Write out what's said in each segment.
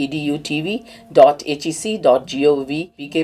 edutv.hec.gov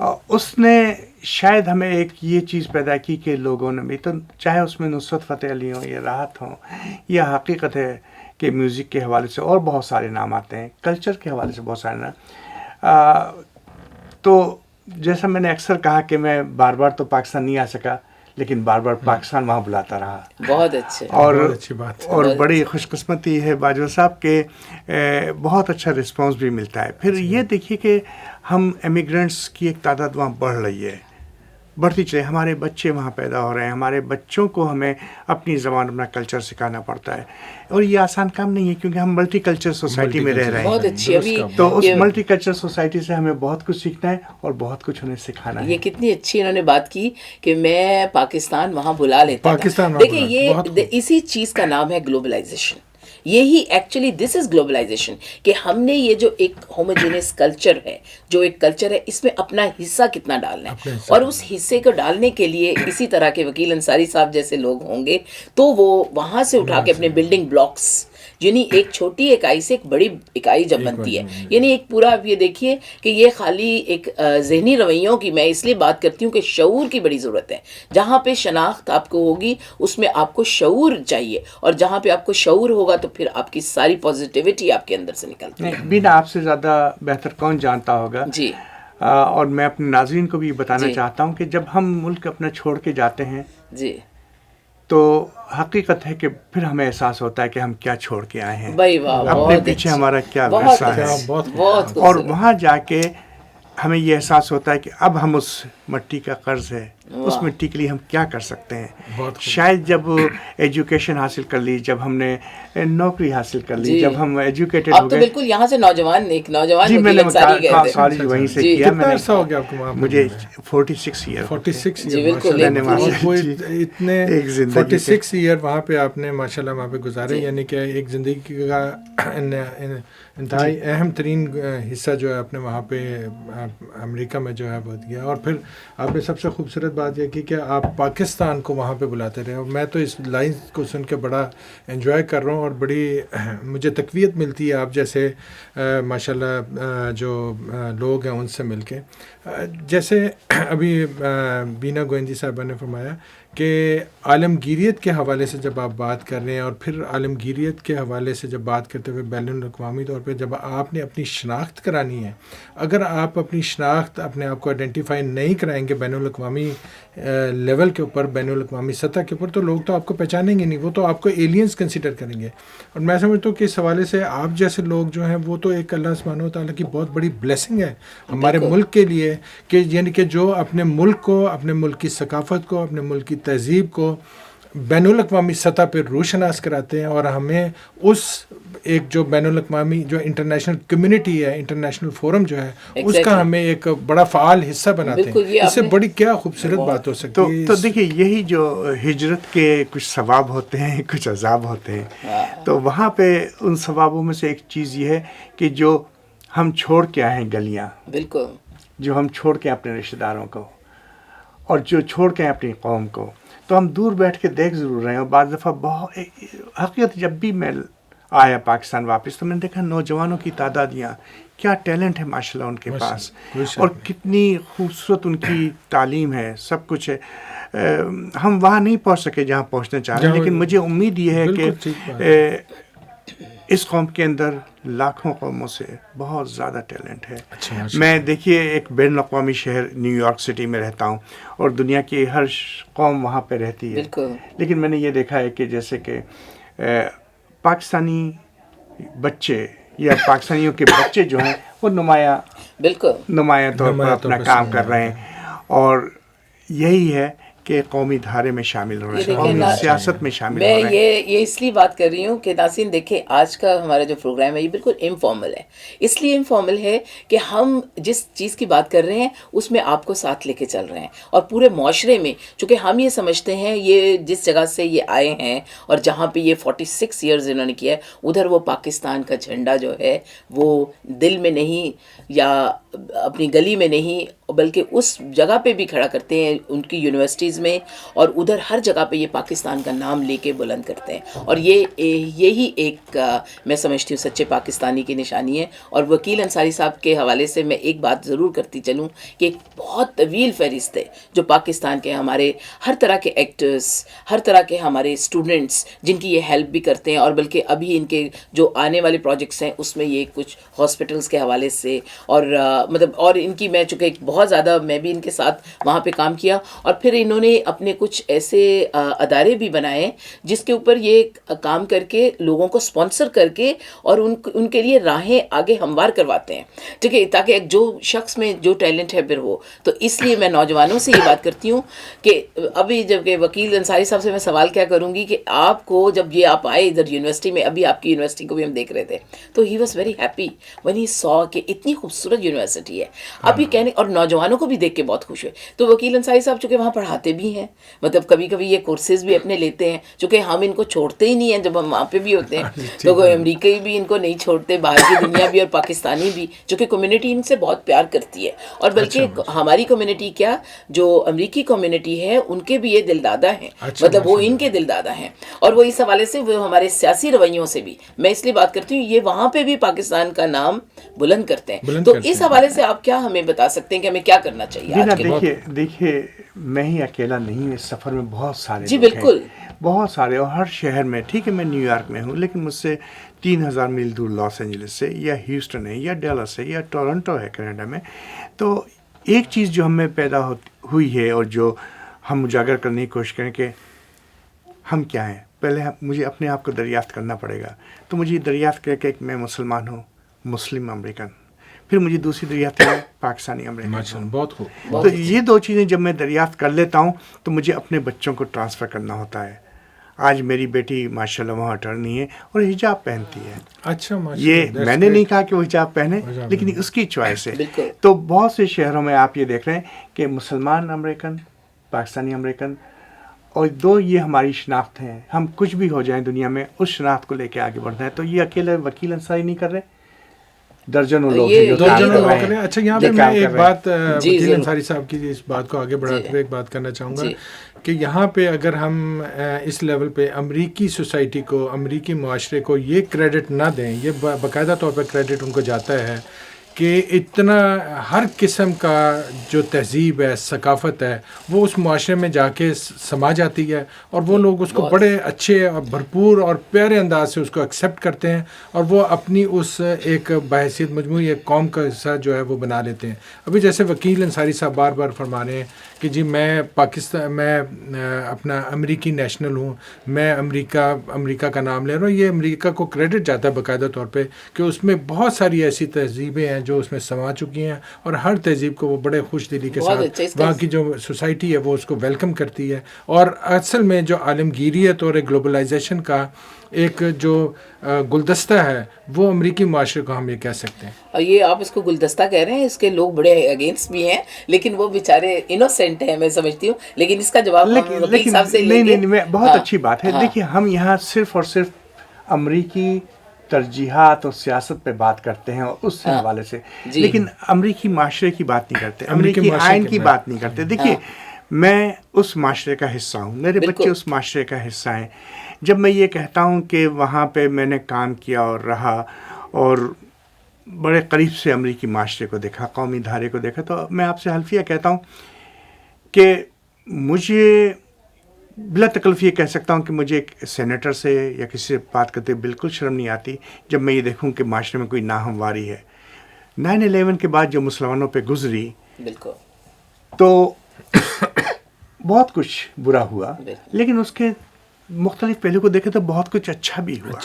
اس نے شاید ہمیں ایک یہ چیز پیدا کی کہ لوگوں نے بھی تو، چاہے اس میں نصرت فتح علی ہوں یا راحت ہوں، یا حقیقت ہے کہ میوزک کے حوالے سے اور بہت سارے نام آتے ہیں، کلچر کے حوالے سے بہت سارے نام. تو جیسا میں نے اکثر کہا کہ میں بار بار تو پاکستان نہیں آ سکا، لیکن بار بار پاکستان وہاں بلاتا رہا. بہت اچھے. اور بہت اچھی بات. اور بڑی خوش قسمتی ہے باجوہ صاحب کہ بہت اچھا رسپانس بھی ملتا ہے. پھر یہ دیکھیے کہ ہم امیگرینٹس کی ایک تعداد وہاں بڑھ رہی ہے، بڑھتی چلے، ہمارے بچے وہاں پیدا ہو رہے ہیں، ہمارے بچوں کو ہمیں اپنی زبان، اپنا کلچر سکھانا پڑتا ہے، اور یہ آسان کام نہیں ہے کیونکہ ہم ملٹی کلچر سوسائٹی میں رہ رہے بہت ہیں. اچھی. ابھی تو اس ملٹی کلچر سوسائٹی سے ہمیں بہت کچھ سیکھنا ہے اور بہت کچھ انہیں سکھانا ہے. یہ کتنی اچھی انہوں نے بات کی کہ میں پاکستان وہاں بلا لیتا پاکستان تھا. وہاں دیکھیں بلا، بہت یہ اسی چیز کا نام ہے گلوبلائزیشن. یہی ایکچولی دس از گلوبلائزیشن کہ ہم نے یہ جو ایک ہوموجینس کلچر ہے، جو ایک کلچر ہے، اس میں اپنا حصہ کتنا ڈالنا ہے، اور اس حصے کو ڈالنے کے لیے اسی طرح کے وکیل انصاری صاحب جیسے لوگ ہوں گے تو وہ وہاں سے اٹھا کے اپنے بلڈنگ بلاکس، یعنی ایک چھوٹی اکائی سے ایک بڑی اکائی جب بنتی ہے، یعنی ایک پورا. آپ یہ دیکھیے کہ یہ خالی ایک ذہنی رویوں کی میں اس لیے بات کرتی ہوں کہ شعور کی بڑی ضرورت ہے. جہاں پہ شناخت آپ کو ہوگی اس میں آپ کو شعور چاہیے، اور جہاں پہ آپ کو شعور ہوگا تو پھر آپ کی ساری پازیٹیوٹی آپ کے اندر سے نکلتی ہے. بینا آپ سے زیادہ بہتر کون جانتا ہوگا. جی. اور میں اپنے ناظرین کو بھی بتانا جی. چاہتا ہوں کہ جب ہم ملک اپنا چھوڑ کے جاتے ہیں جی. تو حقیقت ہے کہ پھر ہمیں احساس ہوتا ہے کہ ہم کیا چھوڑ کے آئے ہیں، بھائی واہ، اپنے بہت پیچھے اچھی. ہمارا کیا بہت ورثہ ہے. اچھی. بہت بہت اور خوبصورت. وہاں جا کے ہمیں یہ احساس ہوتا ہے کہ اب ہم اس مٹی کا قرض ہے، اس مٹی کے لیے ہم کیا کر سکتے ہیں. شاید جب ایجوکیشن حاصل کر لی، جب ہم نے نوکری حاصل کر لی، جب ہم ایجوکیٹڈ آپ ہو تو گئے. بالکل یہاں سے نوجوان ایک نوجوان جی میں وکیل نے انصاری گئے تھے. کالج وہیں سے کیا. کتنا عرصہ ہو گیا آپ کو وہاں؟ مجھے 46 ایئر. 46 جی ایئر. بالکل. میں نے وہاں اور وہ اتنے 46 ایئر وہاں پہ آپ نے ماشاء اللہ وہاں پہ گزارے، یعنی کہ ایک زندگی کا انتہائی اہم ترین حصہ جو ہے آپ نے وہاں پہ امریکہ میں جو ہے وہ دیا. اور پھر آپ نے سب سے خوبصورت بات یہ کی کہ آپ پاکستان کو وہاں پہ بلاتے رہے، اور میں تو اس لائن کو سن کے بڑا انجوائے کر رہا ہوں، اور بڑی مجھے تقویت ملتی ہے آپ جیسے ماشاء اللہ جو لوگ ہیں ان سے مل کے. جیسے ابھی بینا گوئندی صاحبہ نے فرمایا کہ عالمگیریت کے حوالے سے جب آپ بات کر رہے ہیں، اور پھر عالمگیریت کے حوالے سے جب بات کرتے ہوئے بین الاقوامی طور پہ جب آپ نے اپنی شناخت کرانی ہے، اگر آپ اپنی شناخت اپنے آپ کو آئیڈینٹیفائی نہیں کرائیں گے بین الاقوامی لیول کے اوپر، بین الاقوامی سطح کے اوپر، تو لوگ تو آپ کو پہچانیں گے نہیں، وہ تو آپ کو ایلینز کنسیڈر کریں گے. اور میں سمجھتا ہوں کہ اس حوالے سے آپ جیسے لوگ جو ہیں وہ تو ایک اللہ سبحانہ و تعالیٰ کی بہت بڑی بلیسنگ ہے ہمارے ملک کے لیے، کہ یعنی کہ جو اپنے ملک کو، اپنے ملک کی ثقافت کو، اپنے ملک کی تہذیب کو بین الاقوامی سطح پہ روشناس کراتے ہیں، اور ہمیں اس ایک جو بین الاقوامی جو انٹرنیشنل کمیونٹی ہے، انٹرنیشنل فورم جو ہے، اس کا ہمیں ایک بڑا فعال حصہ بناتے ہیں. اس سے بڑی کیا خوبصورت بات ہو سکتی ہے. تو دیکھیے یہی جو ہجرت کے کچھ ثواب ہوتے ہیں، کچھ عذاب ہوتے ہیں، تو وہاں پہ ان ثوابوں میں سے ایک چیز یہ ہے کہ جو ہم چھوڑ کے آئے ہیں گلیاں، بالکل، جو ہم چھوڑ کے اپنے رشتہ داروں کو، اور جو چھوڑ کے اپنی قوم کو، تو ہم دور بیٹھ کے دیکھ ضرور رہے ہیں. اور بعض دفعہ بہت حقیقت جب بھی میں آیا پاکستان واپس تو میں نے دیکھا نوجوانوں کی تعدادیاں، کیا ٹیلنٹ ہے ماشاءاللہ ان کے پاس، اور کتنی خوبصورت ان کی تعلیم ہے، سب کچھ ہے. ہم وہاں نہیں پہنچ سکے جہاں پہنچنا چاہ رہے ہیں، لیکن مجھے امید یہ ہے کہ اس قوم کے اندر لاکھوں قوموں سے بہت زیادہ ٹیلنٹ ہے. میں دیکھیے ایک بین الاقوامی شہر نیو یارک سٹی میں رہتا ہوں، اور دنیا کی ہر قوم وہاں پہ رہتی ہے، لیکن میں نے یہ دیکھا ہے کہ جیسے کہ پاکستانی بچے یا پاکستانیوں کے بچے جو ہیں وہ نمایاں طور پر اپنا کام کر رہے ہیں، اور یہی ہے کہ قومی دھارے میں شامل ہو رہے ہیں، قومی سیاست میں شامل ہو رہے ہیں. میں یہ اس لیے بات کر رہی ہوں کہ ناظرین دیکھیں آج کا ہمارا جو پروگرام ہے یہ بالکل انفارمل ہے. اس لیے انفارمل ہے کہ ہم جس چیز کی بات کر رہے ہیں اس میں آپ کو ساتھ لے کے چل رہے ہیں، اور پورے معاشرے میں چونکہ ہم یہ سمجھتے ہیں یہ جس جگہ سے یہ آئے ہیں اور جہاں پہ یہ 46 ایئرز انہوں نے کیا ہے، ادھر وہ پاکستان کا جھنڈا جو ہے وہ دل میں نہیں یا اپنی گلی میں نہیں بلکہ اس جگہ پہ بھی کھڑا کرتے ہیں ان کی یونیورسٹیز میں, اور ادھر ہر جگہ پہ یہ پاکستان کا نام لے کے بلند کرتے ہیں. اور یہی ایک میں سمجھتی ہوں سچے پاکستانی کی نشانی ہے. اور وکیل انصاری صاحب کے حوالے سے میں ایک بات ضرور کرتی چلوں کہ ایک بہت طویل فہرست ہے جو پاکستان کے ہمارے ہر طرح کے ایکٹرز, ہر طرح کے ہمارے اسٹوڈنٹس جن کی یہ ہیلپ بھی کرتے ہیں, اور بلکہ ابھی ان کے جو آنے والے پروجیکٹس ہیں اس میں یہ کچھ ہاسپٹلس کے حوالے سے, اور مطلب اور ان کی میں چونکہ بہت زیادہ میں بھی ان کے ساتھ وہاں پہ کام کیا, اور پھر انہوں نے اپنے کچھ ایسے ادارے بھی بنائے جس کے اوپر یہ کام کر کے لوگوں کو اسپانسر کر کے اور ان کے لیے راہیں آگے ہموار کرواتے ہیں, ٹھیک ہے, تاکہ جو شخص میں جو ٹیلنٹ ہے پھر ہو. تو اس لیے میں نوجوانوں سے یہ بات کرتی ہوں کہ ابھی جب کہ وکیل انصاری صاحب سے میں سوال کیا کروں گی کہ آپ کو جب یہ آپ آئے ادھر یونیورسٹی میں, ابھی آپ کی یونیورسٹی کو بھی ہم دیکھ رہے تھے, تو he was very happy when he saw کہ اتنی خوبصورت یونیورسٹی ہے. ابھی کہنے اور نوجوانوں کو بھی دیکھ کے بہت خوش ہوئے. تو وکیل انصاری صاحب چونکہ وہاں پڑھاتے بھی ہیں, مطلب کبھی کبھی یہ کورسز بھی اپنے لیتے ہیں, چونکہ ہم ان کو چھوڑتے ہی نہیں ہیں جب ہم وہاں پہ بھی ہوتے ہیں, تو کوئی امریکئی بھی ان کو نہیں چھوڑتے, باہر کی دنیا بھی اور پاکستانی بھی, چونکہ کمیونٹی ان سے بہت پیار کرتی ہے. اور بلکہ ہماری کمیونٹی کیا, جو امریکی کمیونٹی ہے ان کے بھی یہ دل دادا ہیں, مطلب وہ ان کے دل دادا ہیں, اور وہ اس حوالے سے وہ ہمارے سیاسی رویوں سے بھی, میں اس لیے بات کرتی ہوں یہ وہاں پہ بھی پاکستان کا نام بلند کرتے ہیں. تو اس حوالے سے آپ کیا ہمیں بتا سکتے ہیں کہ ہمیں کیا کرنا چاہیے؟ دیکھیے میں ہی اکیلا نہیں ہوں اس سفر میں, بہت سارے جی بالکل, بہت سارے, اور ہر شہر میں. ٹھیک ہے میں نیو یارک میں ہوں, لیکن مجھ سے 3000 میل دور لاس اینجلس سے یا ہیوسٹن ہے یا ڈیلس ہے یا ٹورنٹو ہے کینیڈا میں. تو ایک چیز جو ہمیں پیدا ہوئی ہے اور جو ہم اجاگر کرنے کی کوشش کریں کہ ہم کیا ہیں, پہلے مجھے اپنے آپ کو دریافت کرنا پڑے گا. تو مجھے یہ دریافت کر کے میں مسلمان ہوں, مسلم امریکن, پھر مجھے دوسری دریافت ہے پاکستانی امریکن. بہت خوب. تو یہ دو چیزیں جب میں دریافت کر لیتا ہوں تو مجھے اپنے بچوں کو ٹرانسفر کرنا ہوتا ہے. آج میری بیٹی ماشاءاللہ وہاں اٹرنی ہے اور حجاب پہنتی ہے. اچھا, یہ میں نے نہیں کہا کہ وہ حجاب پہنے, لیکن اس کی چوائس ہے. تو بہت سے شہروں میں آپ یہ دیکھ رہے ہیں کہ مسلمان امریکن, پاکستانی امریکن, اور دو یہ ہماری شناخت ہیں. ہم کچھ بھی ہو جائیں دنیا میں اس شناخت کو لے کے آگے بڑھنا ہے. تو یہ اکیلے وکیل انصاری نہیں کر رہے, درجنوں لوگ کریں. اچھا یہاں پہ میں ایک بات وکیل انصاری صاحب کی اس بات کو آگے بڑھاتے ہوئے ایک بات کرنا چاہوں گا کہ یہاں پہ اگر ہم اس لیول پہ امریکی سوسائٹی کو, امریکی معاشرے کو یہ کریڈٹ نہ دیں, یہ باقاعدہ طور پہ کریڈٹ ان کو جاتا ہے کہ اتنا ہر قسم کا جو تہذیب ہے, ثقافت ہے, وہ اس معاشرے میں جا کے سما جاتی ہے, اور وہ لوگ اس کو بڑے اچھے اور بھرپور اور پیارے انداز سے اس کو ایکسیپٹ کرتے ہیں, اور وہ اپنی اس ایک بحیثیت مجموعی ایک قوم کا حصہ جو ہے وہ بنا لیتے ہیں. ابھی جیسے وکیل انصاری صاحب بار بار فرما رہے ہیں کہ جی میں پاکستان, میں اپنا امریکی نیشنل ہوں, میں امریکہ کا نام لے رہا ہوں. یہ امریکہ کو کریڈٹ جاتا ہے باقاعدہ طور پہ کہ اس میں بہت ساری ایسی تہذیبیں ہیں جو اس میں سما چکی ہیں, اور ہر تہذیب کو وہ بڑے خوش دلی کے ساتھ وہاں کی جو سوسائٹی ہے وہ اس کو ویلکم کرتی ہے. اور اصل میں جو عالمگیریت اور ایک گلوبلائزیشن کا ایک جو گلدستہ ہے وہ امریکی معاشرے کو ہم یہ کہہ سکتے ہیں. اور یہ آپ اس کو گلدستہ کہہ رہے ہیں, اس کے لوگ بڑے اگینسٹ بھی ہیں, لیکن وہ بیچارے انوسینٹ ہیں میں سمجھتی ہوں. لیکن اس کا جواب وکیل صاحب سے لیں گے. نہیں, بہت اچھی بات ہے. دیکھیے ہم یہاں صرف اور صرف امریکی ترجیحات اور سیاست پہ بات کرتے ہیں اور اس حوالے سے, لیکن امریکی معاشرے کی بات نہیں کرتے, امریکی آئین کی بات نہیں کرتے. دیکھیے میں اس معاشرے کا حصہ ہوں, میرے بچے اس معاشرے کا حصہ ہیں. جب میں یہ کہتا ہوں کہ وہاں پہ میں نے کام کیا اور رہا اور بڑے قریب سے امریکی معاشرے کو دیکھا, قومی دھارے کو دیکھا, تو میں آپ سے حلفیہ کہتا ہوں کہ مجھے بلا تکلف یہ کہہ سکتا ہوں کہ مجھے ایک سینیٹر سے یا کسی سے بات کرتے بالکل شرم نہیں آتی جب میں یہ دیکھوں کہ معاشرے میں کوئی ناہمواری ہے. 9/11 کے بعد جو مسلمانوں پہ گزری تو بہت کچھ برا ہوا, لیکن اس کے مختلف پہلو کو دیکھے تو بہت کچھ اچھا بھی ہوا.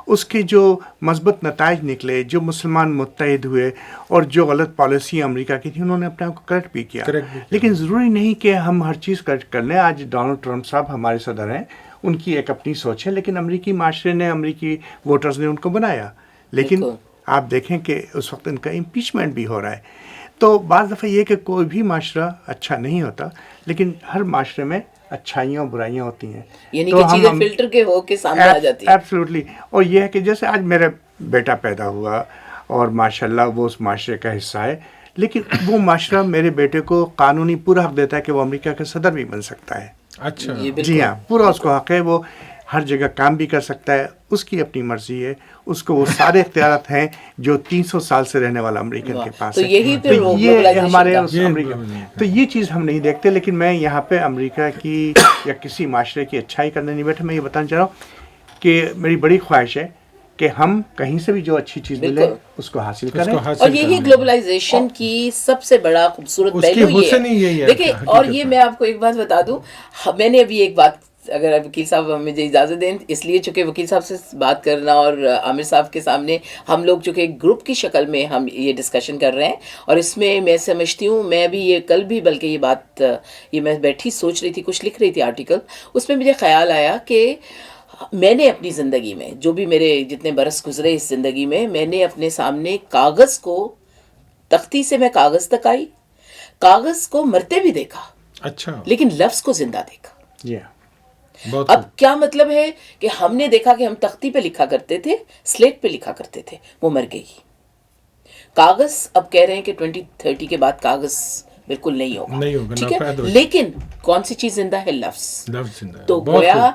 اس کے جو مثبت نتائج نکلے, جو مسلمان متحد ہوئے, اور جو غلط پالیسی امریکہ کی تھی انہوں نے اپنے آپ کو کریکٹ بھی کیا. لیکن ضروری نہیں کہ ہم ہر چیز کریکٹ کر لیں. آج ڈونلڈ ٹرمپ صاحب ہمارے صدر ہیں, ان کی ایک اپنی سوچ ہے, لیکن امریکی معاشرے نے, امریکی ووٹرز نے ان کو بنایا. لیکن آپ دیکھیں کہ اس وقت ان کا امپیچمنٹ بھی ہو رہا ہے. تو بعض دفعہ یہ کہ کوئی بھی معاشرہ اچھا نہیں ہوتا, لیکن ہر معاشرے میں اچھائیاں اور برائیاں ہوتی ہیں, یعنی کہ چیزیں فلٹر کے ہو کے سامنے آ جاتی ہیں. ایبسلیوٹلی. اور یہ ہے کہ جیسے آج میرا بیٹا پیدا ہوا, اور ماشاءاللہ وہ اس معاشرے کا حصہ ہے، لیکن وہ معاشرہ میرے بیٹے کو قانونی پورا حق دیتا ہے کہ وہ امریکہ کا صدر بھی بن سکتا ہے. اچھا جی ہاں، پورا اس کو حق ہے، وہ ہر جگہ کام بھی کر سکتا ہے، اس کی اپنی مرضی ہے، اس کو وہ سارے اختیارات ہیں جو 300 سال سے رہنے والا امریکن کے پاس تو ہے. یہی پھر تو یہ ہمارے کا امریکہ، تو یہ چیز ہم نہیں دیکھتے. لیکن میں یہاں پہ امریکہ کی یا کسی معاشرے کی اچھائی کرنے نہیں بیٹھا. میں یہ بتانا چاہ رہا ہوں کہ میری بڑی خواہش ہے کہ ہم کہیں سے بھی جو اچھی چیز ملے اس کو حاصل کریں. اور یہی گلوبلائزیشن کی سب سے بڑا خوبصورت پہلو یہ ہے. دیکھیں، اور یہ میں آپ کو ایک بات بتا دوں، میں نے ابھی ایک بات، اگر وکیل صاحب مجھے اجازت دیں، اس لیے چونکہ وکیل صاحب سے بات کرنا اور عامر صاحب کے سامنے ہم لوگ چونکہ ایک گروپ کی شکل میں ہم یہ ڈسکشن کر رہے ہیں، اور اس میں میں سمجھتی ہوں، میں بھی یہ کل بھی بلکہ یہ بات، یہ میں بیٹھی سوچ رہی تھی، کچھ لکھ رہی تھی آرٹیکل، اس میں مجھے خیال آیا کہ میں نے اپنی زندگی میں جو بھی میرے جتنے برس گزرے اس زندگی میں نے اپنے سامنے کاغذ کو، تختی سے میں کاغذ تک آئی، کاغذ کو مرتے بھی دیکھا، اچھا، لیکن لفظ کو زندہ دیکھا. بہت اب کیا مطلب ہے کہ ہم نے دیکھا کہ ہم تختی پہ لکھا کرتے تھے، سلیٹ پہ لکھا کرتے تھے، وہ مر گئی. کاغذ اب کہہ رہے ہیں کہ 2030 کے بعد کاغذ بالکل نہیں ہوگا، ٹھیک ہے، لیکن کون سی چیز زندہ ہے؟ لفظ. تو گویا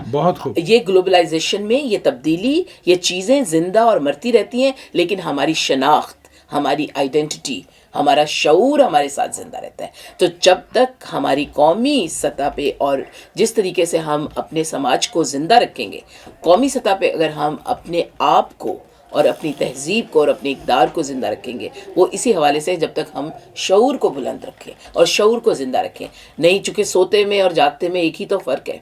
یہ گلوبلائزیشن میں یہ تبدیلی، یہ چیزیں زندہ اور مرتی رہتی ہیں، لیکن ہماری شناخت، ہماری آئیڈینٹی، ہمارا شعور ہمارے ساتھ زندہ رہتا ہے. تو جب تک ہماری قومی سطح پہ اور جس طریقے سے ہم اپنے سماج کو زندہ رکھیں گے، قومی سطح پہ اگر ہم اپنے آپ کو اور اپنی تہذیب کو اور اپنے اقدار کو زندہ رکھیں گے، وہ اسی حوالے سے جب تک ہم شعور کو بلند رکھیں اور شعور کو زندہ رکھیں. نہیں، چونکہ سوتے میں اور جاگتے میں ایک ہی تو فرق ہے،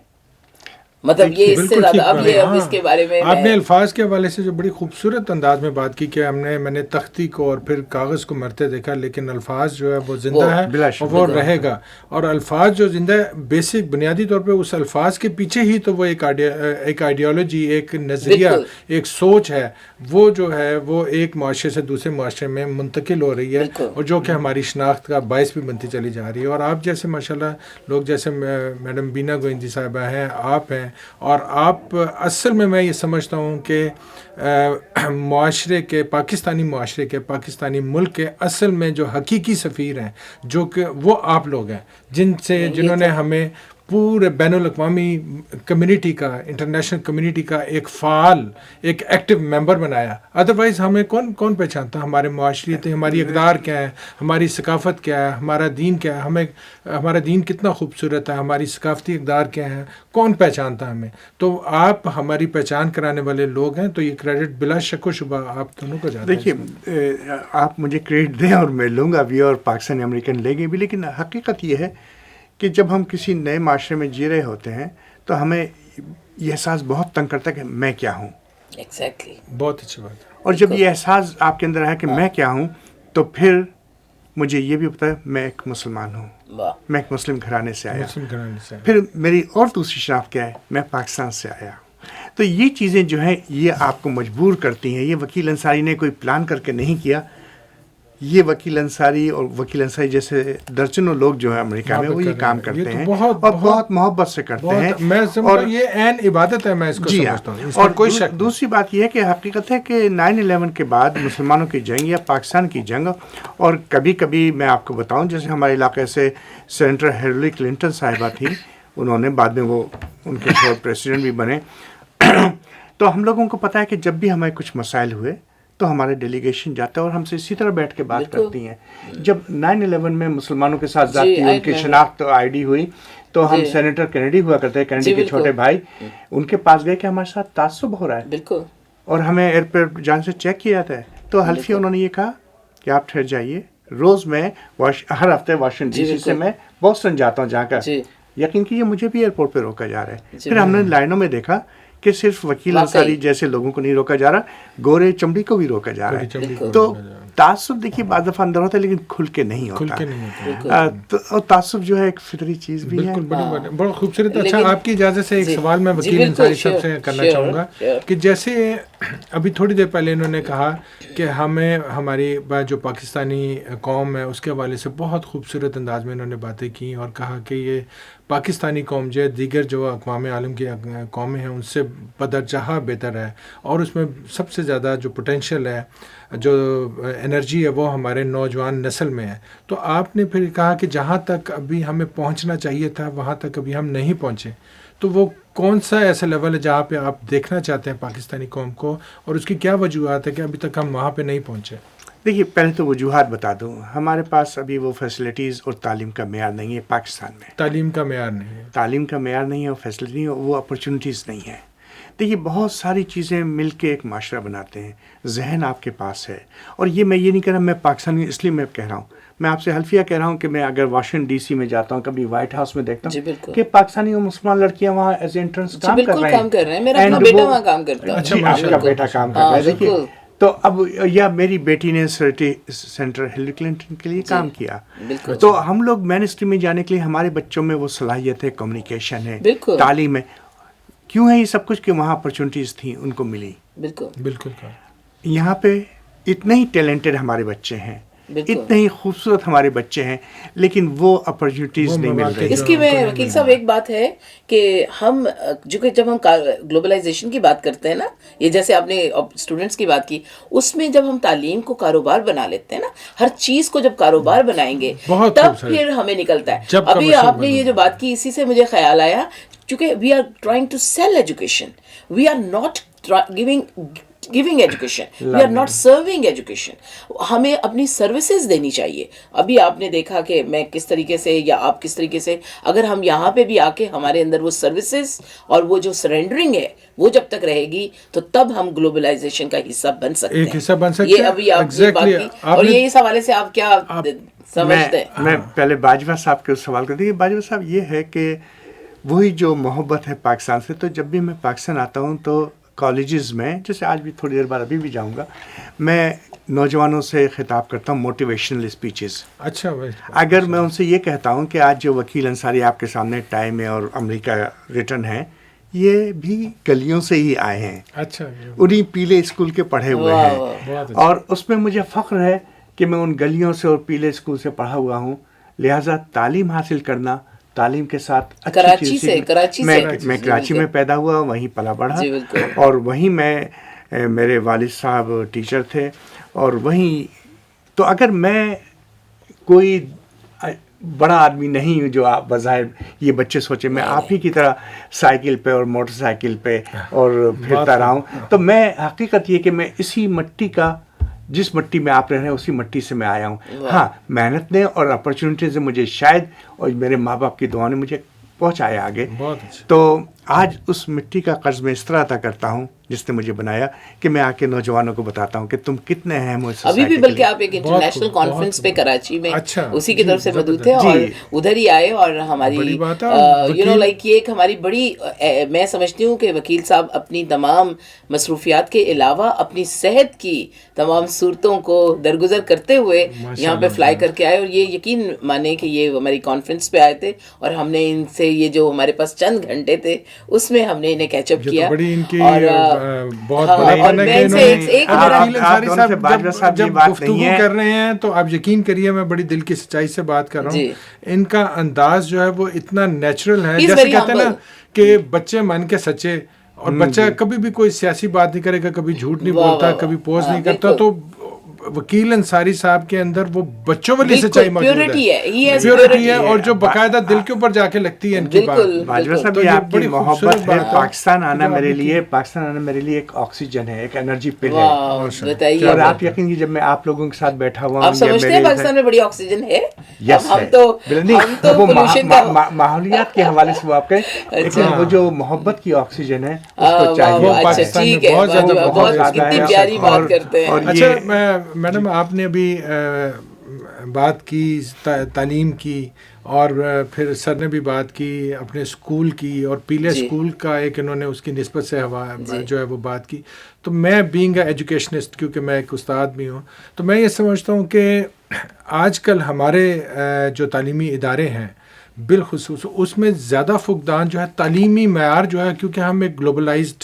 مطلب یہ اس سے زیادہ اب اس کے بارے میں آپ نے الفاظ کے حوالے سے جو بڑی خوبصورت انداز میں بات کی کہ میں نے تختی کو اور پھر کاغذ کو مرتے دیکھا، لیکن الفاظ جو ہے وہ زندہ ہے اور وہ رہے گا. اور الفاظ جو زندہ ہے، بیسک بنیادی طور پہ اس الفاظ کے پیچھے ہی تو وہ ایک آئیڈیالوجی، ایک نظریہ، ایک سوچ ہے، وہ جو ہے وہ ایک معاشرے سے دوسرے معاشرے میں منتقل ہو رہی ہے، اور جو کہ ہماری شناخت کا باعث بھی بنتی چلی جا رہی ہے. اور آپ جیسے ماشاءاللہ لوگ، جیسے میڈم بینا گوئندی صاحبہ ہیں، آپ ہیں، اور آپ اصل میں یہ سمجھتا ہوں کہ معاشرے کے، پاکستانی معاشرے کے، پاکستانی ملک کے اصل میں جو حقیقی سفیر ہیں، جو کہ وہ آپ لوگ ہیں، جنہوں نے ہمیں پورے بین الاقوامی کمیونٹی کا، انٹرنیشنل کمیونٹی کا ایک فعال، ایک ایکٹیو ممبر بنایا. ادروائز ہمیں کون پہچانتا؟ ہمارے معاشرت، ہماری اقدار کیا ہے، ہماری ثقافت کیا ہے، ہمارا دین کیا ہے، ہمارا دین کتنا خوبصورت ہے، ہماری ثقافتی اقدار کیا ہے، کون پہچانتا ہمیں؟ تو آپ ہماری پہچان کرانے والے لوگ ہیں. تو یہ کریڈٹ بلا شک و شبہ آپ دونوں کو جاتا ہے. دیکھیے، آپ مجھے کریڈٹ دیں اور میں لوں گا بھی، اور پاکستانی امریکن لیں گے بھی، لیکن حقیقت یہ ہے کہ جب ہم کسی نئے معاشرے میں جی رہے ہوتے ہیں تو ہمیں یہ احساس بہت تنگ کرتا ہے کہ میں کیا ہوں. ایگزیکٹلی، بہت اچھی بات ہے. اور جب یہ احساس آپ کے اندر ہے کہ میں کیا ہوں، تو پھر مجھے یہ بھی پتا ہے میں ایک مسلمان ہوں، میں ایک مسلم گھرانے سے آیا. پھر میری اور دوسری شناخت کیا ہے؟ میں پاکستان سے آیا. تو یہ چیزیں جو ہیں یہ آپ کو مجبور کرتی ہیں. یہ وکیل انصاری نے کوئی پلان کر کے نہیں کیا. یہ وکیل انصاری اور وکیل انصاری جیسے درجنوں لوگ جو ہیں امریکہ میں وہ یہ کام کرتے ہیں اور بہت محبت سے کرتے ہیں. اور یہ عین عبادت ہے، میں اس کو سمجھتا ہوں. اور کوئی دوسری بات یہ ہے کہ حقیقت ہے کہ 9/11 کے بعد مسلمانوں کی جنگ یا پاکستان کی جنگ، اور کبھی کبھی میں آپ کو بتاؤں، جیسے ہمارے علاقے سے سینیٹر ہیلری کلنٹن صاحبہ تھیں، انہوں نے بعد میں وہ ان کے پریسیڈنٹ بھی بنے. تو ہم لوگوں کو پتہ ہے کہ جب بھی ہمیں کچھ مسائل ہوئے تو ہمارے ڈیلیگیشن جاتا ہے اور ہم سے اسی طرح بیٹھ کے بات کرتی ہیں. جب 9/11 میں مسلمانوں کے ساتھ زیادتی ان کی شناخت آئی ڈی ہوئی تو ہم سینیٹر کینیڈی ہوا کرتے ہیں، کینیڈی کے چھوٹے بھائی، ان کے پاس گئے کہ ہمارے ساتھ تعصب ہو رہا ہے، بالکل، اور ہمیں ایئرپورٹ جان سے چیک کیا جاتا ہے. تو حلفیہ انہوں نے یہ کہا کہ آپ ٹھہر جائیے. روز میں ہر ہفتے واشنگٹن ڈی سی سے میں بوسٹن جاتا ہوں، جا کر یقین کیجیے مجھے بھی ایئرپورٹ پہ روکا جا رہا ہے. پھر ہم نے لائنوں میں دیکھا کہ صرف وکیل انصاری جیسے لوگوں کو نہیں روکا جا رہا، گورے چمڑی کو بھی روکا جا رہا ہے. تو تعصب دیکھیے بعض دفعہ اندر ہوتا ہے لیکن کھل کے نہیں ہوتا. اور تعصب جو ہے ایک فطری چیز بھی ہے. بڑا خوبصورت. اچھا، آپ کی اجازت سے ایک سوال میں وکیل انصاری صاحب سے کرنا چاہوں گا کہ جیسے ابھی تھوڑی دیر پہلے انہوں نے کہا کہ ہمیں ہماری جو پاکستانی قوم ہے اس کے حوالے سے بہت خوبصورت انداز میں انہوں نے باتیں کی اور کہا کہ یہ پاکستانی قوم جو ہے دیگر جو اقوام عالم کی قومیں ہیں ان سے بدرجہ بہتر ہے، اور اس میں سب سے زیادہ جو پوٹینشیل ہے، جو انرجی ہے، وہ ہمارے نوجوان نسل میں ہے. تو آپ نے پھر کہا کہ جہاں تک ابھی ہمیں پہنچنا چاہیے تھا وہاں تک ابھی ہم نہیں پہنچے، تو وہ کون سا ایسا لیول ہے جہاں پہ آپ دیکھنا چاہتے ہیں پاکستانی قوم کو، اور اس کی کیا وجوہات ہے کہ ابھی تک ہم وہاں پہ نہیں پہنچے؟ دیکھیے، پہلے تو وجوہات بتا دوں. ہمارے پاس ابھی وہ فیسلٹیز اور تعلیم کا معیار نہیں ہے پاکستان میں. تعلیم کا معیار نہیں ہے، تعلیم کا معیار نہیں ہے، اور فیسلٹی نہیں ہے، وہ اپرچونیٹیز نہیں ہے. دیکھیے، بہت ساری چیزیں مل کے ایک معاشرہ بناتے ہیں. ذہن آپ کے پاس ہے، اور یہ نہیں کہہ رہا میں پاکستانی اس لیے میں کہہ رہا ہوں، میں آپ سے حلفیہ کہہ رہا ہوں کہ میں اگر واشنگٹن ڈی سی میں جاتا ہوں، کبھی وائٹ ہاؤس میں دیکھتا ہوں کہ پاکستانی اور مسلمان لڑکیاں وہاں ایز انٹرنس کام کر رہے ہیں. میرا اپنا بیٹا وہاں کام کرتا ہے. جی، آپ کا بیٹا کام کر رہا ہے. دیکھیے، تو اب یا میری بیٹی نے سینٹر ہلری کلنٹن کے لیے کام کیا. تو ہم لوگ مینسٹری میں جانے کے لیے ہمارے بچوں میں وہ صلاحیت ہے، کمیونیکیشن ہے، تعلیم ہے. کیوں ہے یہ سب کچھ؟ کہ وہاں اپرچونیٹیز تھیں، ان کو ملی. بالکل. یہاں پہ اتنے ہی ٹیلنٹڈ ہمارے بچے ہیں، اتنے ہی خوبصورت ہمارے بچے ہیں، لیکن وہ اپرچونیٹیز نہیں مل رہی. اس کی میں وکیل صاحب ایک بات ہے کہ ہم جب ہم گلوبلائزیشن کی بات کرتے ہیں نا، یہ جیسے آپ نے اسٹوڈنٹس کی بات کی، اس میں جب ہم تعلیم کو کاروبار بنا لیتے ہیں نا، ہر چیز کو جب کاروبار بنائیں گے تب پھر ہمیں نکلتا ہے. ابھی آپ نے یہ جو بات کی، اسی سے مجھے خیال آیا، چونکہ we are trying to sell education, we are not giving education, we are not serving education. ہمیں اپنی سروسز دینی چاہیے. ابھی آپ نے دیکھا کہ میں کس طریقے سے یا آپ کس طریقے سے، اگر ہم یہاں پہ بھی آ کے ہمارے اندر وہ سروسز اور وہ جو سرینڈرنگ ہے وہ جب تک رہے گی تو تب ہم گلوبلائزیشن کا حصہ بن سکتے ہیں. ایک حصہ بن سکتے ہیں. یہ ابھی آپ نے بات کی، اور یہ اس حوالے سے آپ کیا سمجھتے ہیں؟ میں پہلے باجوہ صاحب کے سوال کرتی ہوں. باجوہ صاحب، یہ ہے کہ وہی جو محبت ہے پاکستان سے، تو جب بھی میں پاکستان آتا ہوں تو کالجز میں، جیسے آج بھی تھوڑی دیر بعد ابھی بھی جاؤں گا، میں نوجوانوں سے خطاب کرتا ہوں موٹیویشنل اسپیچز. اچھا، اگر میں ان سے یہ کہتا ہوں کہ آج جو وکیل انصاری آپ کے سامنے ٹائی میں اور امریکہ ریٹرن ہیں، یہ بھی گلیوں سے ہی آئے ہیں. اچھا، انہیں پیلے اسکول کے پڑھے ہوئے ہیں، اور اس میں مجھے فخر ہے کہ میں ان گلیوں سے اور پیلے اسکول سے پڑھا ہوا ہوں. لہٰذا تعلیم حاصل کرنا، تعلیم کے ساتھ کراچی سے میں کراچی میں پیدا ہوا، وہیں پلا بڑھا، اور وہیں میرے والد صاحب ٹیچر تھے، اور وہیں تو اگر میں کوئی بڑا آدمی نہیں ہوں جو آپ بظاہر یہ بچے سوچے میں آپ ہی کی طرح سائیکل پہ اور موٹر سائیکل پہ اور پھرتا رہا ہوں، تو میں حقیقت یہ کہ میں اسی مٹی کا، جس مٹی میں آپ رہ رہے ہیں اسی مٹی سے میں آیا ہوں. ہاں، محنت نے اور اپرچونیٹیز نے مجھے شاید، اور میرے ماں باپ کی دعا نے مجھے پہنچایا آگے. تو آج اس مٹی کا قرض میں اس طرح ادا کرتا ہوں جس نے مجھے بنایا کہ میں آ کے نوجوانوں کو بتاتا ہوں کہ تم کتنے اہم ہو. ابھی بھی بلکہ آپ ایک انٹرنیشنل کانفرنس پہ کراچی میں اسی کی طرف سے موجود تھے اور ادھر ہی آئے، اور ہماری لائک یہ ایک ہماری بڑی، میں سمجھتی ہوں کہ وکیل صاحب اپنی تمام مصروفیات کے علاوہ اپنی صحت کی تمام صورتوں کو درگزر کرتے ہوئے یہاں پہ فلائی کر کے آئے، اور یہ یقین مانے کہ یہ ہماری کانفرنس پہ آئے تھے، اور ہم نے ان سے یہ جو ہمارے پاس چند گھنٹے تھے اس میں ہم نے انہیں کیچ اپ کیا. اور جب گفتگو کر رہے ہیں تو آپ یقین کریے میں بڑی دل کی سچائی سے بات کر رہا ہوں، ان کا انداز جو ہے وہ اتنا نیچرل ہے، جیسے کہتے ہیں نا کہ بچے من کے سچے، اور بچہ کبھی بھی کوئی سیاسی بات نہیں کرے گا، کبھی جھوٹ نہیں بولتا، کبھی پوز نہیں کرتا. تو وکیل انصاری صاحب کے اندر وہ بچوں والی سچائی موجود ہے، پیورٹی ہے، اور جو باقاعدہ دل کے اوپر جا کے لگتی ہے ان کی بات. باجوہ صاحب، یہ آپ کی محبت ہے. پاکستان آنا میرے لیے ایک آکسیجن ہے، ایک انرجی پل ہے. اور آپ یقین کیجیے، جب میں آپ لوگوں کے ساتھ بیٹھا ہوا ہوں، آپ سمجھتے ہیں پاکستان میں بڑی آکسیجن ہے؟ ماحولیات کے حوالے سے وہ آپ کہیں، وہ جو محبت کی آکسیجن ہے اس کو چاہیے. کتنی پیاری بات کرتے ہیں. اچھا میڈم، آپ نے ابھی بات کی تعلیم کی، اور پھر سر نے بھی بات کی اپنے اسکول کی، اور پیلے اسکول کا ایک انہوں نے اس کی نسبت سے جو ہے وہ بات کی. تو میں بینگ اے ایجوکیشنسٹ، کیونکہ میں ایک استاد بھی ہوں، تو میں یہ سمجھتا ہوں کہ آج کل ہمارے جو تعلیمی ادارے ہیں بالخصوص اس میں زیادہ فقدان جو ہے تعلیمی معیار جو ہے، کیونکہ ہم ایک گلوبلائزڈ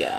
Yeah.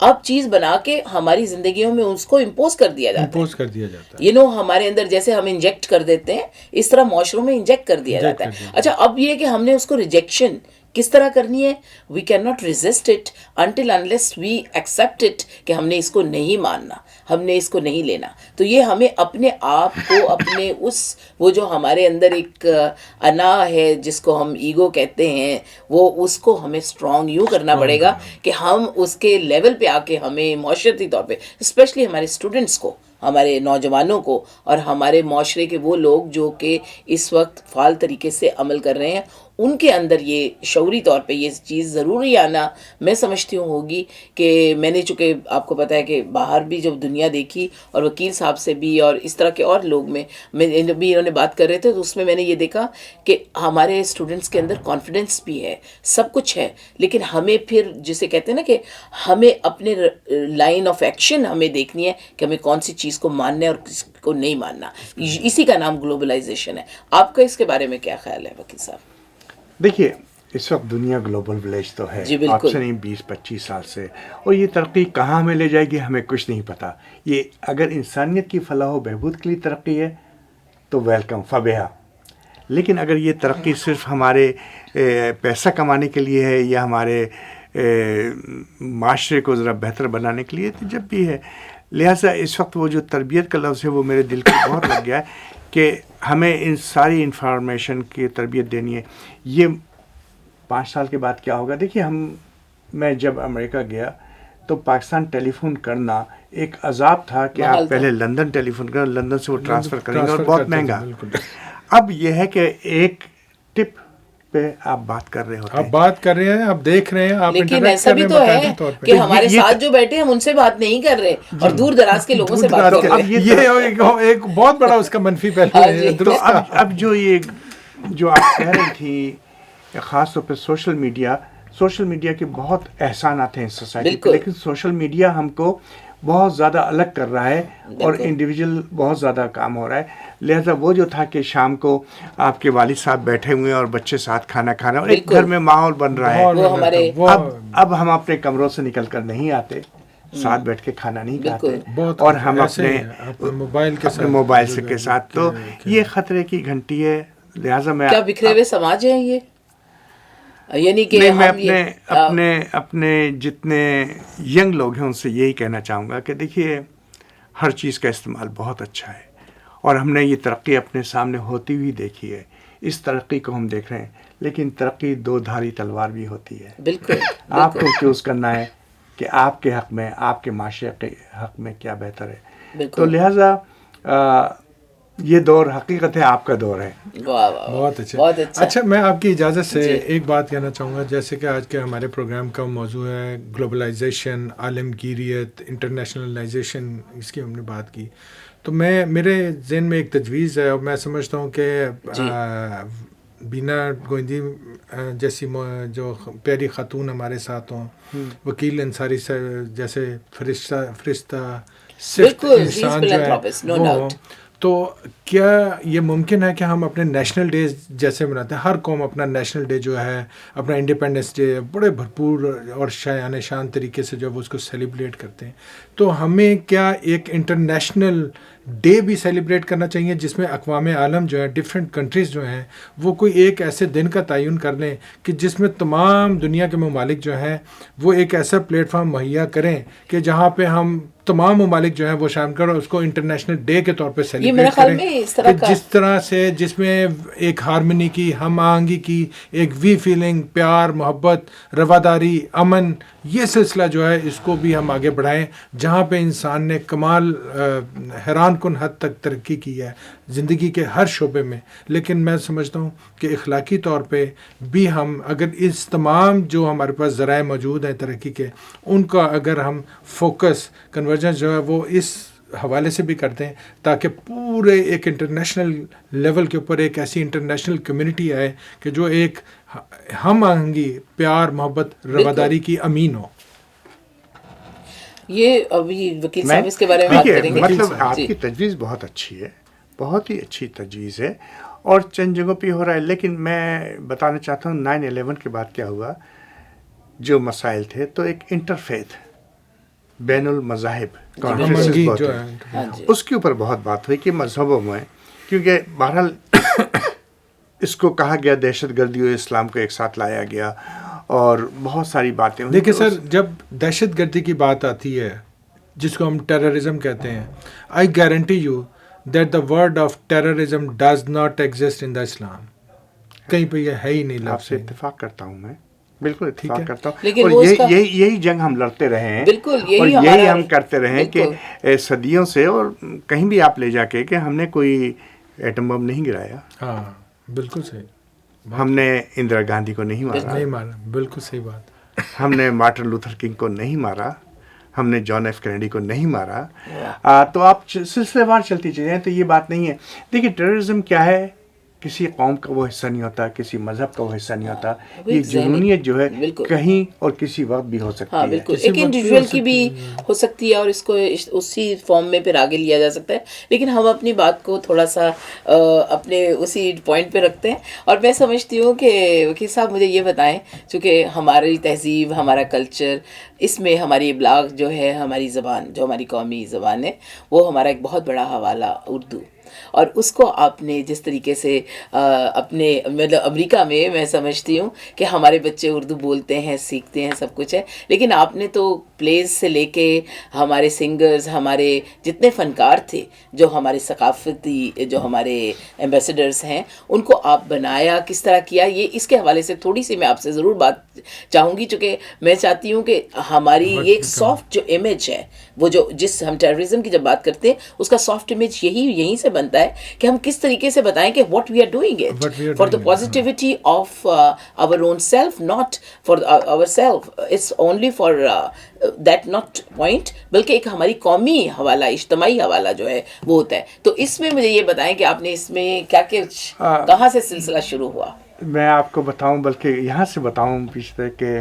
اب چیز بنا کے ہماری زندگیوں میں اس کو امپوز کر دیا جاتا ہے. ہمارے اندر جیسے ہم انجیکٹ کر دیتے ہیں اس طرح معاشروں میں انجیکٹ کر دیا جاتا ہے. اچھا اب یہ کہ ہم نے اس کو ریجیکشن کس طرح کرنی ہے؟ We can not resist it until unless we accept it کہ ہم نے اس کو نہیں ماننا, ہم نے اس کو نہیں لینا. تو یہ ہمیں اپنے آپ کو اپنے وہ جو ہمارے اندر ایک انا ہے جس کو ہم ایگو کہتے ہیں, اس کو ہمیں اسٹرانگ یوں کرنا پڑے گا کہ ہم اس کے لیول پہ آ کے ہمیں معاشرتی طور پہ اسپیشلی ہمارے اسٹوڈنٹس کو, ہمارے نوجوانوں کو اور ہمارے معاشرے کے وہ لوگ جو کہ اس وقت فعال طریقے سے عمل کر رہے ہیں, ان کے اندر یہ شعوری طور پہ یہ چیز ضروری آنا میں سمجھتی ہوں ہوگی. کہ میں نے چونکہ آپ کو پتہ ہے کہ باہر بھی جب دنیا دیکھی اور وکیل صاحب سے بھی اور اس طرح کے اور لوگ میں بھی انہوں نے بات کر رہے تھے, تو اس میں نے یہ دیکھا کہ ہمارے اسٹوڈنٹس کے اندر کانفیڈنس بھی ہے, سب کچھ ہے, لیکن ہمیں پھر جسے کہتے ہیں نا کہ ہمیں اپنے لائن آف ایکشن ہمیں دیکھنی ہے کہ ہمیں کون سی چیز کو ماننا ہے اور کس کو نہیں ماننا. اسی کا نام گلوبلائزیشن ہے. آپ کا اس کے بارے میں کیا خیال ہے وکیل صاحب؟ دیکھیے اس وقت دنیا گلوبل ولیج تو ہے, آپ سے نہیں 20-25 سال سے, اور یہ ترقی کہاں ہمیں لے جائے گی ہمیں کچھ نہیں پتہ. یہ اگر انسانیت کی فلاح و بہبود کے لیے ترقی ہے تو ویلکم فبیہا, لیکن اگر یہ ترقی صرف ہمارے پیسہ کمانے کے لیے ہے یا ہمارے معاشرے کو ذرا بہتر بنانے کے لیے, تو جب بھی ہے. لہٰذا اس وقت وہ جو تربیت کا لفظ ہے وہ میرے دل کو بہت لگ گیا ہے کہ ہمیں ان ساری انفارمیشن کی تربیت دینی ہے. یہ 5 سال کے بعد کیا ہوگا؟ دیکھیے میں جب امریکہ گیا تو پاکستان ٹیلی فون کرنا ایک عذاب تھا کہ آپ پہلے لندن ٹیلی فون کریں, لندن سے وہ ٹرانسفر کریں گے اور بہت مہنگا. اب یہ ہے کہ ایک ٹپ پہ آپ بات کر رہے ہوتے ہیں, آپ بات کر رہے ہیں, آپ دیکھ رہے ہیں, آپ لیکن ایسا بھی تو ہے کہ ہمارے ساتھ جو بیٹھے ہم ان سے بات نہیں کر رہے اور دور دراز کے لوگوں سے بات کر رہے ہیں. یہ ایک بہت بڑا اس کا منفی پہلو ہے. تو اب جو آپ کہہ رہی تھی خاص طور پہ سوشل میڈیا کے بہت احسانات ہیں سوسائٹی پہ, لیکن سوشل میڈیا ہم کو بہت زیادہ الگ کر رہا ہے اور انڈیویجول بہت زیادہ کام ہو رہا ہے. لہذا وہ جو تھا کہ شام کو آپ کے والد صاحب بیٹھے ہوئے اور بچے ساتھ کھانا کھانا اور ایک گھر میں ماحول بن رہا ہے, اب ہم اپنے کمروں سے نکل کر نہیں آتے, ساتھ بیٹھ کے کھانا نہیں کھاتے, اور ہم اپنے موبائل کے ساتھ. تو یہ خطرے کی گھنٹی ہے. لہٰذا میں کیا بکھرے ہوئے سماج ہیں یہ, یعنی کہ میں اپنے جتنے ینگ لوگ ہیں ان سے یہی کہنا چاہوں گا کہ دیکھیے ہر چیز کا استعمال بہت اچھا ہے, اور ہم نے یہ ترقی اپنے سامنے ہوتی ہوئی دیکھی ہے. اس ترقی کو ہم دیکھ رہے ہیں, لیکن ترقی 2 دھاری تلوار بھی ہوتی ہے. بالکل آپ کو چوز کرنا ہے کہ آپ کے حق میں, آپ کے معاشرے کے حق میں کیا بہتر ہے. تو لہٰذا یہ دور حقیقت ہے آپ کا دور ہے. بہت اچھا. میں آپ کی اجازت سے ایک بات کہنا چاہوں گا. جیسے کہ آج کے ہمارے پروگرام کا موضوع ہے گلوبلائزیشن, عالمگیریت, انٹرنیشنلائزیشن, اس کی ہم نے بات کی. تو میرے ذہن میں ایک تجویز ہے, اور میں سمجھتا ہوں کہ بینا گوئندی جیسی جو پیاری خاتون ہمارے ساتھ ہوں, وکیل انصاری سے جیسے فرشتہ صرف انسان جو ہے وہ, تو کیا یہ ممکن ہے کہ ہم اپنے نیشنل ڈے جیسے مناتے ہیں, ہر قوم اپنا نیشنل ڈے جو ہے, اپنا انڈیپینڈنس ڈے بڑے بھرپور اور شایان شان طریقے سے جو اس کو سیلیبریٹ کرتے ہیں, تو ہمیں کیا ایک انٹرنیشنل ڈے بھی سیلیبریٹ کرنا چاہیے جس میں اقوام عالم جو ہے, ڈفرینٹ کنٹریز جو ہیں, وہ کوئی ایک ایسے دن کا تعین کر لیں کہ جس میں تمام دنیا کے ممالک جو ہیں وہ ایک ایسا پلیٹ فارم مہیا کریں کہ جہاں پہ ہم تمام ممالک جو ہیں وہ شامل کریں, اس کو انٹرنیشنل ڈے کے طور پہ سیلیبریٹ کریں, جس طرح سے جس میں ایک ہارمنی کی, ہم آہنگی کی, ایک وی فیلنگ, پیار, محبت, رواداری, امن, یہ سلسلہ جو ہے اس کو بھی ہم آگے بڑھائیں, جہاں پہ انسان نے کمال حیران کن حد تک ترقی کی ہے زندگی کے ہر شعبے میں. لیکن میں سمجھتا ہوں کہ اخلاقی طور پہ بھی ہم اگر اس تمام جو ہمارے پاس ذرائع موجود ہیں ترقی کے, ان کا اگر ہم فوکس کنورجنس جو ہے وہ اس حوالے سے بھی کرتے ہیں تاکہ پورے ایک انٹرنیشنل لیول کے اوپر ایک ایسی انٹرنیشنل کمیونٹی آئے کہ جو ایک ہم آہنگی, پیار, محبت, رواداری کی امین ہو. یہ ابھی وکیل صاحب اس کے بارے میں بات کریں گے. مطلب آپ کی تجویز بہت اچھی ہے, بہت ہی اچھی تجویز ہے, اور چند جگہوں پہ ہو رہا ہے. لیکن میں بتانا چاہتا ہوں 9/11 کے بعد کیا ہوا, جو مسائل تھے, تو ایک انٹرفیتھ بین المذاہب منگی بہت جو ہوئی. ہے ہاں جی اس کے اوپر بہت بات ہوئی کہ مذہبوں میں، کیونکہ بہرحال اس کو کہا گیا دہشت گردی اور اسلام کو ایک ساتھ لایا گیا اور بہت ساری باتیں ہوئی. دیکھیں تو سر، جب دہشت گردی کی بات آتی ہے جس کو ہم ٹیررزم کہتے ہیں، I guarantee you that the word of terrorism does not exist in the Islam. کہیں پہ یہ ہے ہی نہیں آپ سے لفظ. اتفاق کرتا ہوں، میں بالکل ٹھیک اتفاق ہے. کرتا ہوں. لیکن اور وہ اس کا- یہی جنگ ہم لڑتے رہے ہیں، بالکل اور یہی یہی ہمارا ہم کرتے رہے ہیں کہ صدیوں سے، اور کہیں بھی آپ لے جا کے کہ ہم نے کوئی ایٹم بم نہیں گرایا، ہاں بالکل صحیح. ہم نے اندرا گاندھی کو نہیں مارا، نہیں مانا، بالکل صحیح بات. ہم نے مارٹن لوتھر کنگ کو نہیں مارا، ہم نے جان ایف کینیڈی کو نہیں مارا. تو آپ سلسلے وار چلتی چیزیں، تو یہ بات نہیں ہے. دیکھیے ٹیررزم کیا ہے، کسی قوم کا وہ حصہ نہیں ہوتا، کسی مذہب کا وہ حصہ نہیں ہوتا. وہ یہ ایک ذہنی- جنونیت جو ہے بالکل. کہیں اور کسی وقت بھی ہو سکتی ہاں ہے. بالکل، کسی ایک وقت بھی انڈیویجول ہو کی بھی سکتی ہے. ہو سکتی ہے اور اس کو اسی فارم میں پھر آگے لیا جا سکتا ہے. لیکن ہم اپنی بات کو تھوڑا سا اپنے اسی پوائنٹ پہ رکھتے ہیں. اور میں سمجھتی ہوں کہ وکیل صاحب مجھے یہ بتائیں، چونکہ ہماری تہذیب، ہمارا کلچر، اس میں ہماری ابلاغ جو ہے، ہماری زبان جو ہماری قومی زبان ہے، وہ ہمارا ایک بہت بڑا حوالہ اردو. اور اس کو آپ نے جس طریقے سے اپنے مطلب امریکہ میں سمجھتی ہوں کہ ہمارے بچے اردو بولتے ہیں، سیکھتے ہیں، سب کچھ ہے. لیکن آپ نے تو پلیز سے لے کے ہمارے سنگرز، ہمارے جتنے فنکار تھے، جو ہمارے ثقافتی جو ہمارے ایمبیسڈرز ہیں، ان کو آپ بنایا، کس طرح کیا، یہ اس کے حوالے سے تھوڑی سی میں آپ سے ضرور بات چاہوں گی. چونکہ میں چاہتی ہوں کہ ہماری یہ ایک سافٹ جو امیج ہے، وہ جو جس ہم ٹیررزم کی جب بات کرتے ہیں، اس کا سافٹ امیج یہیں سے بنتا ہے کہ ہم کس طریقے سے بتائیں کہ what we are doing it for the positivity of our own self, not for ourself. It's only for that not point, بلکہ ایک ہماری قومی حوالہ، اجتماعی حوالہ جو ہے وہ ہوتا ہے. تو اس میں مجھے یہ بتائیں کہ آپ نے اس میں کیا کہاں سے سلسلہ شروع ہوا؟ میں آپ کو بتاؤں، بلکہ یہاں سے بتاؤں پیچھے کہ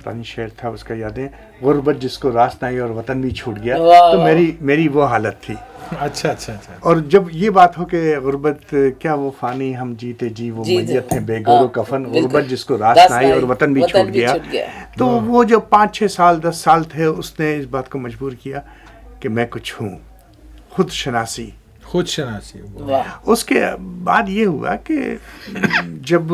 پرانی شعر تھا اس کا، یادیں، غربت جس کو راست نہ آئی اور وطن بھی چھوٹ گیا. تو میری وہ حالت تھی. اچھا اچھا اچھا. اور جب یہ بات ہو کہ غربت کیا وہ فانی ہم جیتے جی وہ میت ہیں بے گور و کفن، غربت جس کو راست نہ آئی اور وطن بھی چھوٹ گیا. تو وہ جو 5-6 سال 10 سال تھے، اس نے اس بات کو مجبور کیا کہ میں کچھ ہوں. خود شناسی. اس کے بعد یہ ہوا کہ جب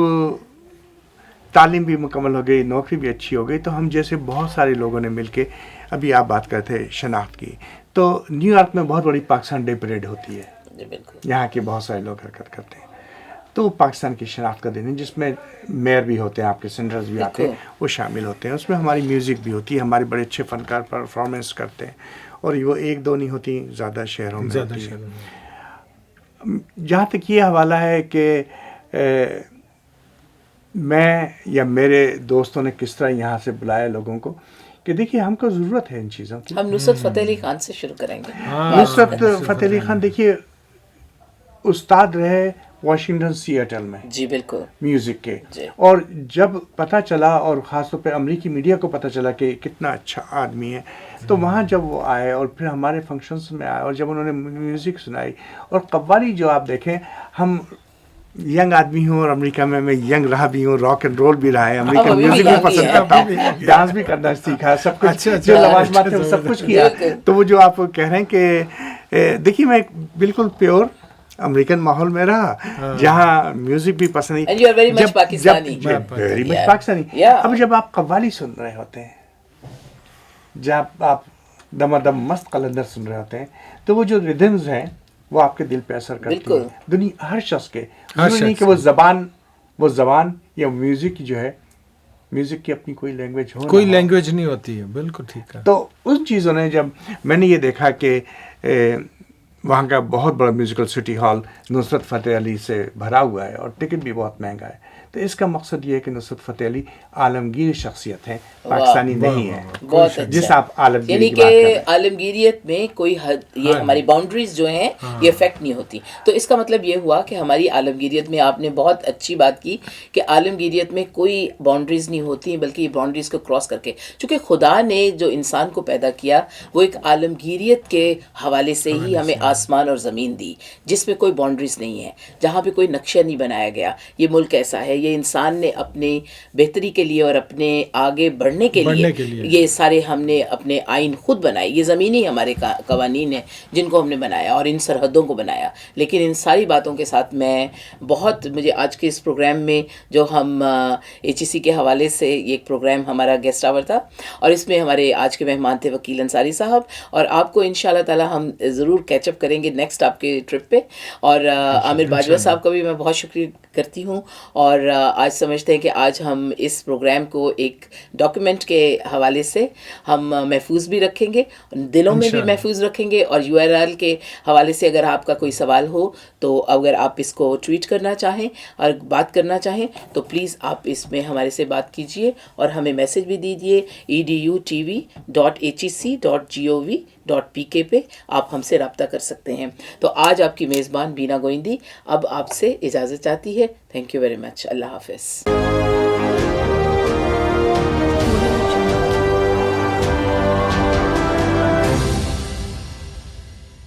تعلیم بھی مکمل ہو گئی، نوکری بھی اچھی ہو گئی، تو ہم جیسے بہت سارے لوگوں نے مل کے، ابھی آپ بات کرتے تھے شناخت کی، تو نیو یارک میں بہت بڑی پاکستان ڈے پریڈ ہوتی ہے. یہاں کے بہت سارے لوگ حرکت کرتے ہیں. تو پاکستان کی شناخت کا دن ہے، جس میں میئر بھی ہوتے ہیں، آپ کے سینٹرز بھی آتے ہیں، وہ شامل ہوتے ہیں. اس میں ہماری میوزک بھی ہوتی ہے، ہمارے بڑے اچھے فنکار پرفارمنس کرتے ہیں. اور وہ 1-2 نہیں ہوتی، زیادہ شہروں میں ہوتی ہیں. جہاں تک یہ حوالہ ہے کہ میں یا میرے دوستوں نے کس طرح یہاں سے بلایا لوگوں کو، کہ دیکھیے ہم کو ضرورت ہے ان چیزوں کی. ہم نصرت فتح علی خان سے شروع کریں گے. نصرت فتح علی خان دیکھیے استاد رہے واشنگٹن سیاٹل میں، جی بالکل، میوزک کے. اور جب پتہ چلا، اور خاص طور پہ امریکی میڈیا کو پتہ چلا کہ کتنا اچھا آدمی ہے، تو وہاں جب وہ آئے اور پھر ہمارے فنکشنز میں آئے، اور جب انہوں نے میوزک سنائی، اور قوالی جو آپ دیکھیں، ہم ینگ آدمی ہوں، اور امریکہ میں ینگ رہا بھی ہوں، راک اینڈ رول بھی رہا ہے، امریکن میوزک بھی پسند کرتا ہوں، ڈانس بھی کرنا سیکھا، سب کچھ جو لوازمات تھے وہ سب کچھ کیا. تو وہ جو آپ کہہ رہے ہیں کہ دیکھیے میں بالکل پیور امریکن ماحول میں رہا، جہاں میوزک بھی پسند نہیں. Very much Pakistani. اب جب آپ قوالی سن رہے ہوتے ہیں، جب آپ دمادم مست قلندر سن رہے ہوتے ہیں، تو وہ جو ریدمز ہیں وہ آپ کے دل پہ اثر کرتی ہے. دنیا ہر شخص کے، ضروری نہیں کہ وہ زبان یا میوزک جو ہے، میوزک کی اپنی کوئی لینگویج ہو، کوئی لینگویج نہیں ہوتی ہے. بالکل ٹھیک ہے. تو ان چیزوں نے، جب میں نے یہ دیکھا کہ وہاں کا بہت بڑا musical city hall Nusrat Fateh Ali سے بھرا ہوا ہے، اور ٹکٹ بھی بہت مہنگا ہے. تو اس کا مقصد یہ ہے کہ نصرت فتح علی عالمگیر شخصیت ہے، پاکستانی نہیں ہے. بہت جس آپ عالمگیری یعنی کی بات کر رہے ہیں، کہ عالمگیریت میں کوئی حد، یہ ہماری باؤنڈریز جو ہیں یہ افیکٹ نہیں ہوتی. تو اس کا مطلب یہ ہوا کہ ہماری عالمگیریت میں، آپ نے بہت اچھی بات کی کہ عالمگیریت میں کوئی باؤنڈریز نہیں ہوتی، بلکہ یہ باؤنڈریز کو کراس کر کے، چونکہ خدا نے جو انسان کو پیدا کیا وہ ایک عالمگیریت کے حوالے سے ہی ہمیں آسمان اور زمین دی جس میں کوئی باؤنڈریز نہیں ہے, جہاں پہ کوئی نقشہ نہیں بنایا گیا. یہ ملک ایسا ہے, یہ انسان نے اپنے بہتری کے لیے اور اپنے آگے بڑھنے کے لیے یہ سارے ہم نے اپنے آئین خود بنائے. یہ زمینی ہمارے قوانین ہیں جن کو ہم نے بنایا اور ان سرحدوں کو بنایا. لیکن ان ساری باتوں کے ساتھ میں بہت, مجھے آج کے اس پروگرام میں جو ہم HEC کے حوالے سے, یہ ایک پروگرام ہمارا گیسٹ آور تھا اور اس میں ہمارے آج کے مہمان تھے وکیل انصاری صاحب, اور آپ کو انشاءاللہ تعالی ہم ضرور کیچ اپ کریں گے نیکسٹ آپ کے ٹرپ پہ. اور عامر باجوہ صاحب کا بھی میں بہت شکریہ کرتی ہوں. اور آج سمجھتے ہیں کہ آج ہم اس پروگرام کو ایک ڈاکیومنٹ کے حوالے سے ہم محفوظ بھی رکھیں گے, دلوں میں بھی محفوظ رکھیں گے. اور URL کے حوالے سے اگر آپ کا کوئی سوال ہو تو اگر آپ اس کو ٹویٹ کرنا چاہیں اور بات کرنا چاہیں تو پلیز آپ اس میں ہمارے سے بات کیجئے اور ہمیں میسج بھی دیجیے edutv.hec.gov.pk پہ آپ ہم سے رابطہ کر سکتے ہیں. تو آج آپ کی میزبان بینا گوئندی اب آپ سے اجازت چاہتی ہے. Thank you very much. اللہ حافظ.